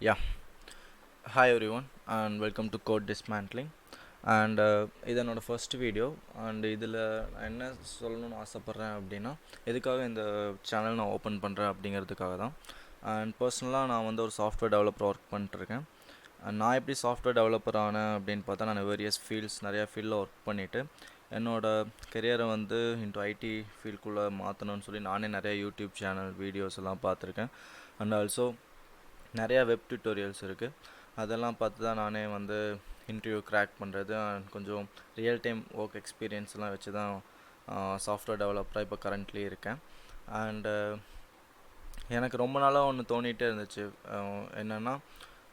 Yeah, hi everyone and welcome to Code Dismantling. And இது என்னோட first video. And இதில் நான் என்ன சொல்லணும்னு ஆசைப்பட்றேன் அப்படின்னா, எதுக்காக இந்த சேனல் நான் ஓப்பன் பண்ணுறேன் அப்படிங்கிறதுக்காக தான். அண்ட் பர்சனலாக நான் வந்து ஒரு சாஃப்ட்வேர் டெவலப்பர் ஒர்க் பண்ணிட்டுருக்கேன். அண்ட் நான் எப்படி சாஃப்ட்வேர் டெவலப்பர் ஆனேன் அப்படின்னு பார்த்தா, நான் வேரியஸ் நிறையா ஃபீல்டில் ஒர்க் பண்ணிவிட்டு என்னோடய கெரியரை வந்து இன்ட்டு ஐடி ஃபீல்டுக்குள்ளே மாற்றணும்னு சொல்லி நானே நிறையா யூடியூப் சேனல் வீடியோஸ் எல்லாம் பார்த்துருக்கேன். அண்ட் ஆல்சோ நிறையா வெப் டியூட்டோரியல்ஸ் இருக்குது. அதெல்லாம் பார்த்து தான் நானே வந்து இன்டர்வியூ க்ராக் பண்ணுறது அண்ட் கொஞ்சம் ரியல் டைம் ஒர்க் எக்ஸ்பீரியன்ஸ்லாம் வச்சு தான் சாஃப்ட்வேர் டெவலப்பராக இப்போ கரண்ட்லி இருக்கேன். அண்டு எனக்கு ரொம்ப நாளாக ஒன்று தோணிகிட்டே இருந்துச்சு. என்னென்னா,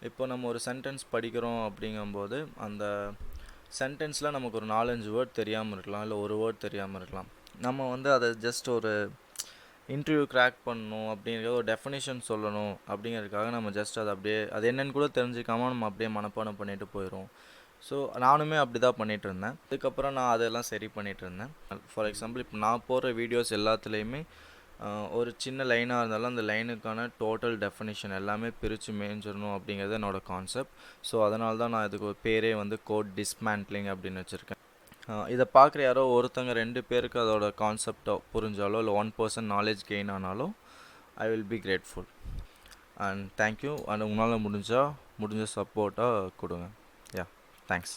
இப்போ நம்ம ஒரு சென்டென்ஸ் படிக்கிறோம் அப்படிங்கும்போது அந்த சென்டென்ஸில் நமக்கு ஒரு 4-5 வேர்ட் தெரியாமல் இருக்கலாம், இல்லை ஒரு வேர்ட் தெரியாமல் இருக்கலாம். நம்ம வந்து அதை ஜஸ்ட் ஒரு இன்டர்வியூ க்ராக் பண்ணணும் அப்படிங்கிற ஒரு டெஃபினேஷன் சொல்லணும் அப்படிங்கிறதுக்காக நம்ம ஜஸ்ட் அதை அப்படியே அது என்னென்னு கூட தெரிஞ்சுக்காமல் நம்ம அப்படியே மனப்பாடம் பண்ணிட்டு போயிடும். ஸோ நானுமே அப்படி தான் பண்ணிகிட்டு இருந்தேன். அதுக்கப்புறம் நான் அதெல்லாம் சரி பண்ணிகிட்டு இருந்தேன். ஃபார் எக்ஸாம்பிள், இப்போ நான் போடுற வீடியோஸ் எல்லாத்துலேயுமே ஒரு சின்ன லைனாக இருந்தாலும் அந்த லைனுக்கான டோட்டல் டெஃபினேஷன் எல்லாமே பிரித்து மேய்ஞ்சிடணும் அப்படிங்கிறது என்னோடய கான்செப்ட். ஸோ அதனால தான் நான் இதுக்கு ஒரு பேரே வந்து கோட் டிஸ்மேண்ட்லிங் அப்படின்னு வச்சுருக்கேன். இதை பார்க்குற யாரோ ஒருத்தங்க 2 பேருக்கு அதோட கான்செப்டை புரிஞ்சாலோ இல்லை 1% நாலேஜ் கெயின் ஆனாலோ I will be grateful. And thank you. And உங்களால் முடிஞ்ச சப்போர்ட்டாக கொடுங்க. Yeah, thanks.